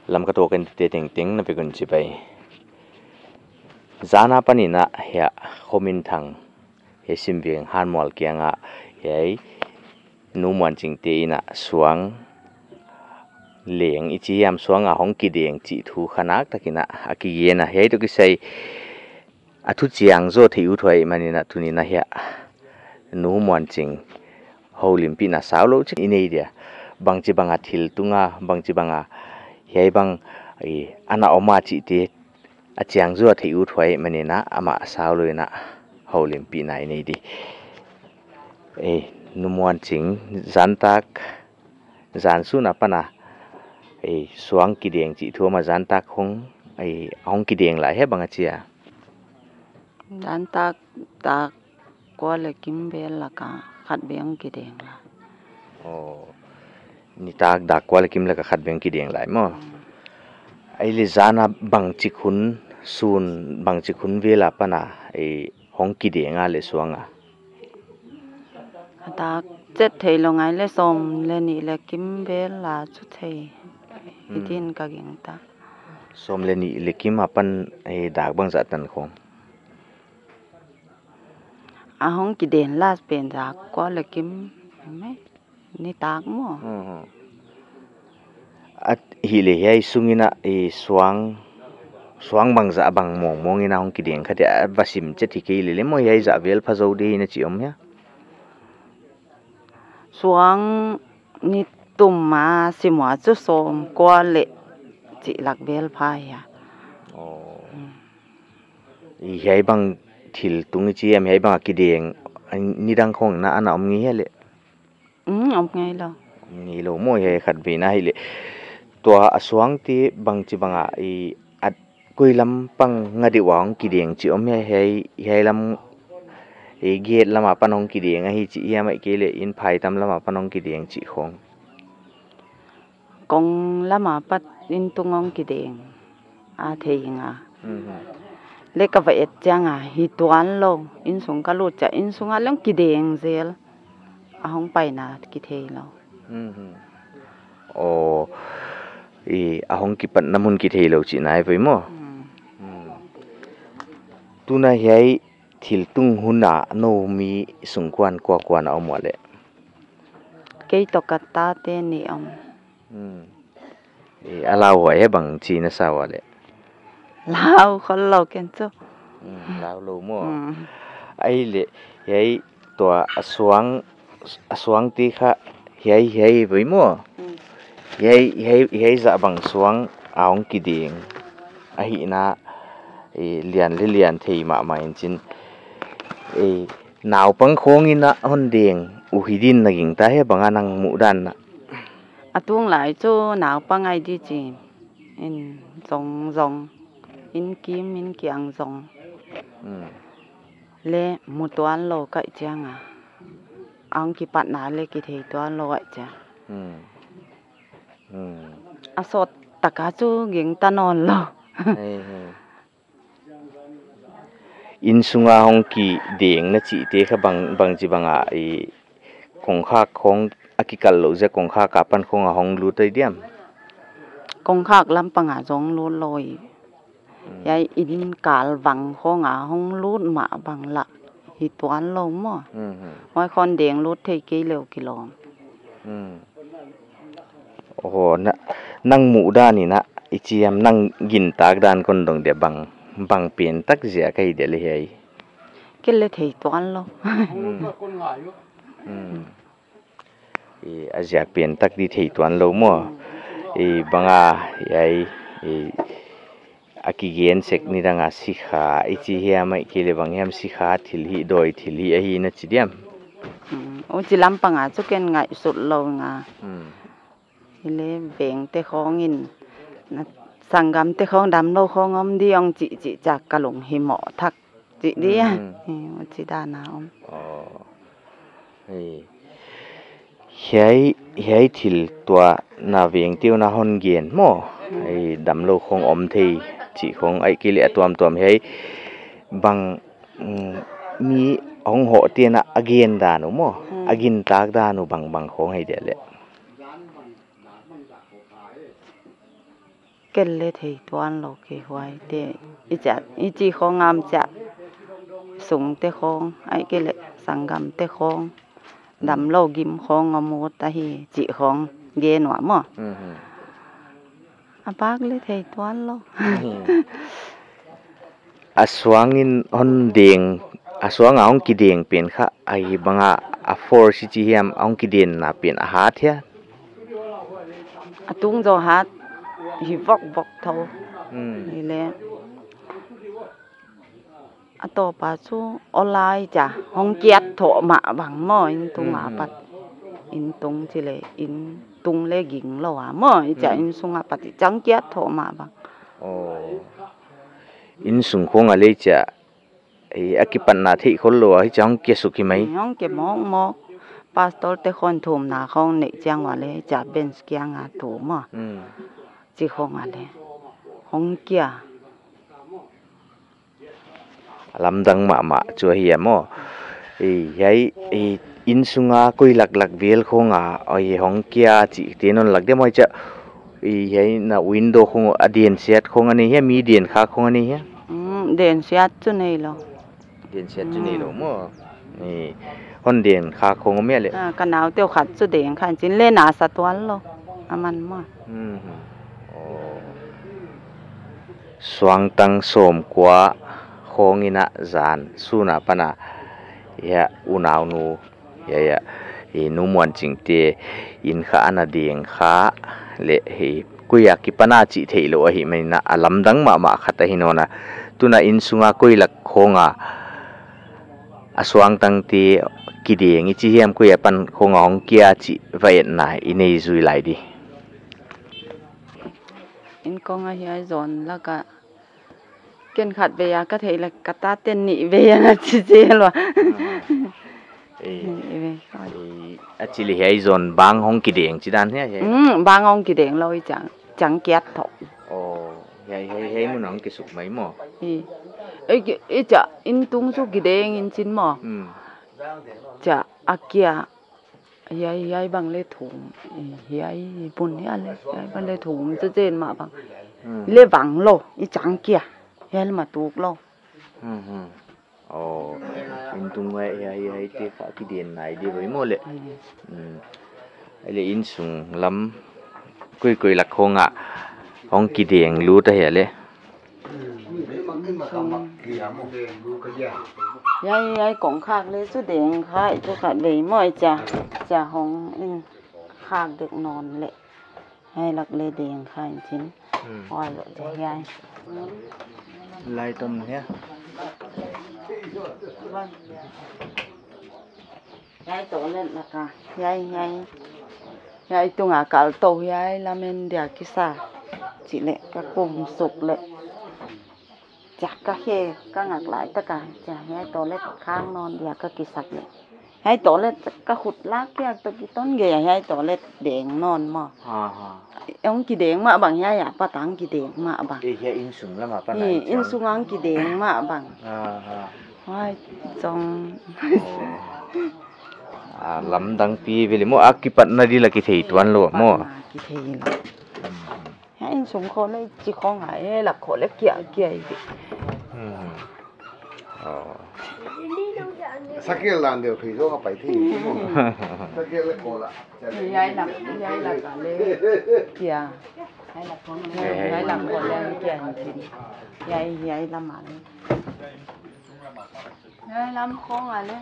lam ka to kan te teng teng na pe kun chi pai zana panina ya khomin thang he simbeng han mol kyanga he nu mon ching te ina suang leng ichi yam suang a hong ki deng chi thu khanak takina akiyena he to ki sai athu chiang zo thiu thoi manina tunina ya nu mon ching holim pi na saulo chi inei dia bangchi banga thil tunga bangchi banga hei bang ana oma chi te achiang zo thiu thoi manina ama sauloina holim pi na inei di numon ching zantak zansu na pana suang kideng chi thua ma zantak hong hong kideng lại he banga chia zantak tak kwa le kim bel la ka khat beng kideng la ni tak dak kwal kim la ka khat beng kideng lại mo le zana bang chi khun sun bang chi khun vela pana hong kidenga le suanga tak chết thầy lo ngay le som le ni le kim bel la chu thầy itin ka ging ta som le ni le kim apan dak bang za tan khom a hong kideng la pen da kwa le kim me ni tak mo at hile hei sungina suang bang za bang mong ina hong kideng khate basim che thike le mo hei za vel phazo de na chi om ya suang ni tum ma simwa chu som kwa le chi lak bel pha ya hei bang thil tung chi em hei bang kideng ni dang khong na ana om ngi hele om ngay lo ni lo mo hei khat ve na hile to aswang ti bang chi banga at kuilam pang ngadi wang kideng chi om hei lam gate lama panong kideng hi chi ya mai kele in phai tam lama panong kideng chi khong kong lama pat in tungong kideng a thei nga le ka va et changa hi tuan lo in sung ka lu cha in sung a long kideng zel a hong pai na ki thei lo a hong ki pat namun ki thei lo chi nai voi mo tuna hei thil tung huna no mi sungkwan kwa kwan omwale ke to kata te ni om alaw he bang chi na sawale lao khol lo ken cho lao lo mo ai le hei to aswang ti kha hei voi mo hei za bang suang aong kideng ahi na lian thei ma in chin naw pang khong ina hon deng uhidin naging ta he banga nang mu dan na atung lại chu naw pangai di chi in zong in kim in kiang zong le mu tuan lo kai changa ang ki pat na le ki thei tuan lo kai cha asot taka chu ging tanon lo in sunga hong ki deng na chi te kha bang chi banga kong kha khong akikal lo je kong kha ka pan khong a hong lu tai diam kong khak lam panga zong lu loi yai idin kal wang khong a hong lut ma bang la hi tuan lo mo moi khon deng lut thei ke leo kilom na nang mu da ni na ichiam nang gin tak dan kon dong de bang pen tak zia kai de le hei ke le thei tuan lo azia pen tak di thei tuan lo mo banga yai akigen sek ni ranga sikha ichi hiam mai kele bang hiam sikha thil hi doi thil hi ahi na chidiam o chi lam panga chu ken ngai sut lo nga ile beng te khong in na sangam te khong dam lo khong om di ong chi chak kalung hi mo thak chi di o chi da na om hei thil tua na veng tiu na hon gen mo dam lo khong om thei chi khong ai kile tuam hei bang mi ong ho tiena again da no mo agin tak da no bang khong hei de le cái lệ thầy toán lo cái hoài để ít chỉ không am chả súng tê không ai cái lệ sang gam tê không đầm lâu gim không ngâm một tay chỉ không ghê nọ mà bác lệ thầy toán lo aswangin on ding aswang aong kiding pin kha ai banga a for city hiam aong kidin na pin a ha thia tung rồi hát hi vọc thâuนี่แหละต่อไปสู้ออนไลน์จ้ะห้องเกียรติโถมาบังหม้ออินตุงอาปัดอินตุงสิเลยอินตุงเลกิงเราอ่ะหม้อจ้ะอินสุงอาปัดจังเกียรติโถมาบังโอ้อินสุงคงอะไรจ้ะไอ้อากิปันนาที่คนรัวให้จังเกียรติสุขีไหมห้องเก็บหมอกปาสตอลเตคนถุมนาห้องเนจังว่าเลยจ้ะเบนสเกียงอาถูหม้อจีห้องอะไรห้องเกียlamdang ma chu hiamo yai insunga koi lak vel khonga oi hongkia chi tenon lak de moi cha yai na window khong adien set khong ani he mi dien kha khong ani he den set chu nei lo dien set chu nei lo mo ni hon dien kha khong me le ka naw teo khat chu deng khan chin le na sa twan lo aman mo swang tang som kwa khongina zan suna pana ya unaw nu ya nu mon chingte in kha ana ding kha le he kuya ki pana chi theilo hi maina alam dang ma khata hinona tuna in sunga koilak khonga aswang tang ti kideng chi hiam kuya pan khonga hong kia chi vaet na inei zui lai di in konga hi zon la ka kiên khát về có thể là cả ta tiền nị về là chỉ luôn chỉ là hay dọn bang hong kỳ điện chỉ đan thế bang hong kỳ điện lôi chẳng két thọ hay muốn hong kỳ sụp mấy mò ấy chả in tung số kỳ điện in chín mò chả kia hay bằng lê thủng hay bún hay bằng lê thủng cho trên mà bằng lê vàng lô ý chẳng kia hay mà tuột lâu in tung hay thì phải cái điện này đi với mua lệ hay là in sung lắm cười lạc không ạ không kỳ điện lú ta hiểu lệ hay cũng khác lấy số điện khai cho cả về mọi chả không in khác được non lệ hay lạc lấy điện khai chín hỏi rồi thì hay lai tâm nhé yai tổ lên là cả yai tung à cả tổ yai làm nên để cái sa chỉ lệ các cùng sụp lệ chặt các khe các ngạc lại tất cả chả yai tổ lên khang non để các cái sạch lệ yai tổ lên các hụt lá kia tất cái tón ghẻ yai tổ lên đèn non mà ông kỳ đèn mà bằng yai à ba tang kỳ đèn mà bằng in sung lắm mà pa này in sung ang kỳ đèn mà bằng hai trong lắm đăng pi về mo akipat na di lagi thei tuan lo mo ki thei lo hai sung kho lấy chỉ kho ngải là kho lấy kia sakit lan đều phải số bảy thì sakit lấy cổ là yai là cả lấy kia yai là kho lấy kia yai là mà yai làm kho ngải lấy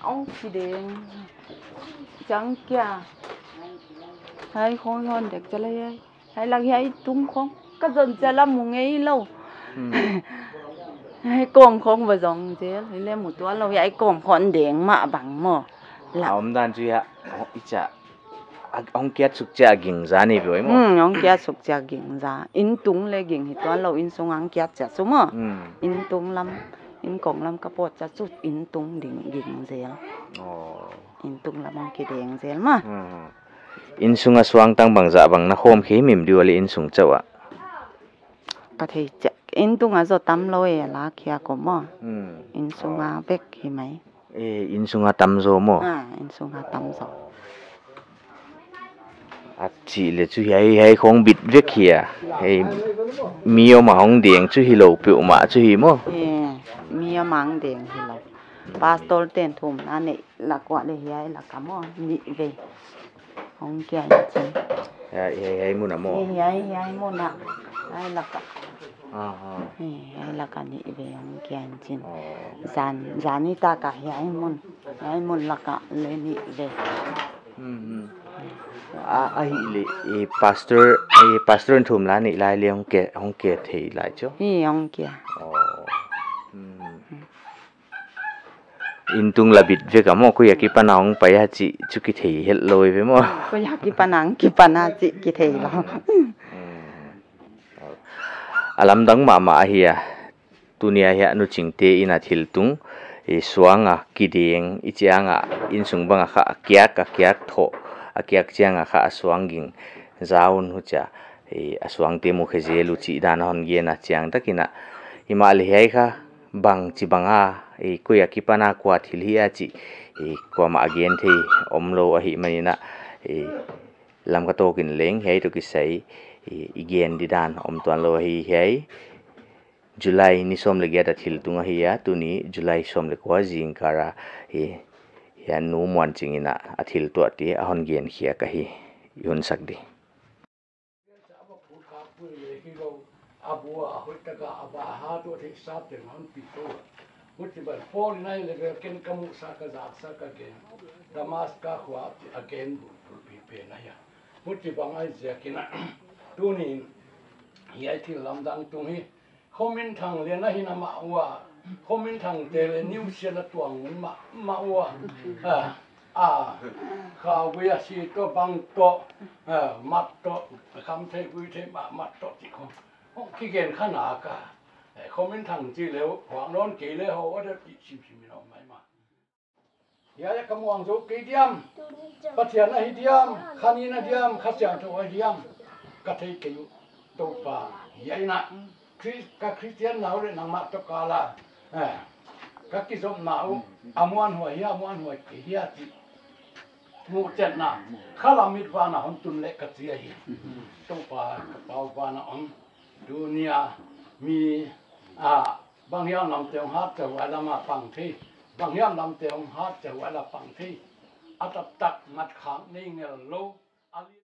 ông chỉ đến chẳng kia hay không hơn được cho lấy hay là hay tung không cái dần sẽ làm một ngày lâu hay còm không vào dòng thế lên một tuần lâu hay còm còn đèn mà bằng mò là ông đàn chú ạ ông kia sụt cha ging ra này với mò ông kia sụt cha ging ra in tung lấy ging thì tuần lâu in sung ăn kia chả số mò in tung lắm in cổng làm cà bột chả chút in tung đỉnh ging dễ in tung làm ông kia đèn dễ mà in sung aswang tang bang dạ bang na khom khí mềm đưa lên in sung châu ạ có thể in tung à rồi tắm lôi lá kia của mò in sung à bếc thì mấy in sung tắm rồi mò in sung tắm rồi chỉ là chú hay không biết việc kia hay miêu mà không điện chú hi lâu biểu mà chú hi mo miêu mang điện hi lâu pastor tên thùng anh này là quả để hay là cảm ơn nhị về không kia chứ hay muốn làm mo hay muốn nè hay là cả hay là cả nhị về không kia chứ dàn đi ta cả hay muốn là cả lên nhị về ai lệ pastor thùng lá nị lại liền không kể thì lại chứ không kia in tung là bịt việc mà cô yaki panang phải ha chị chú cái thì hết lôi với mo cô yaki panang chị cái thì lo alam dang mama hiya tunia hiya nu chingte ina thil tung suanga kiding ichianga in sungbanga kha kyak tho akyak chianga kha suanging zaun hucha aswang te mu kheze lu chi dan hon ge na chiang takina himali hai kha bang chi banga koya kipana kwa thil hi chi kwa ma again the omlo a hi manina lam ka to kin leng hei to ki sai igen di dan om tuan lo hi hei July ni som le geta thil tunga hi ya tuni July som le kwa jing kara ya nu mon chingina athil to ti ahon gen khia ka hi yun sakdi abua hoitaga aba ha to the sap te man pito muti ba pol nai le ken kamu saka gen damas ka khwa again pe na ya muti ba ngai je kina tuni yai thi lamdang tumi khomin thang le na hina ma wa khomin thang te le new sia la tuang ma wa khao bia si to bang to mat to kham the gui the mat to ti ko khi gen khá nạ cả không biết thằng chi liệu hoặc non kỳ lễ hồ ở đây chim nào mày mà ya cái muang số kỳ diam phát triển là diam khani là diam khát chẳng cho diam các thầy kêu tàu pa vậy nè các Christian nào đấy nằm mặt cho cả là các cái giống nào amuan huai kỳ ya chị ngủ chết nè khá là mít vào nè hôm tuần lễ các chị ấy tàu pa bao vào nè ông dunia mi bang yang lam teong hat te wala ma pang thi bang yang lam teong hat te wala pang thi atap tak mat khang ni ngel lo ali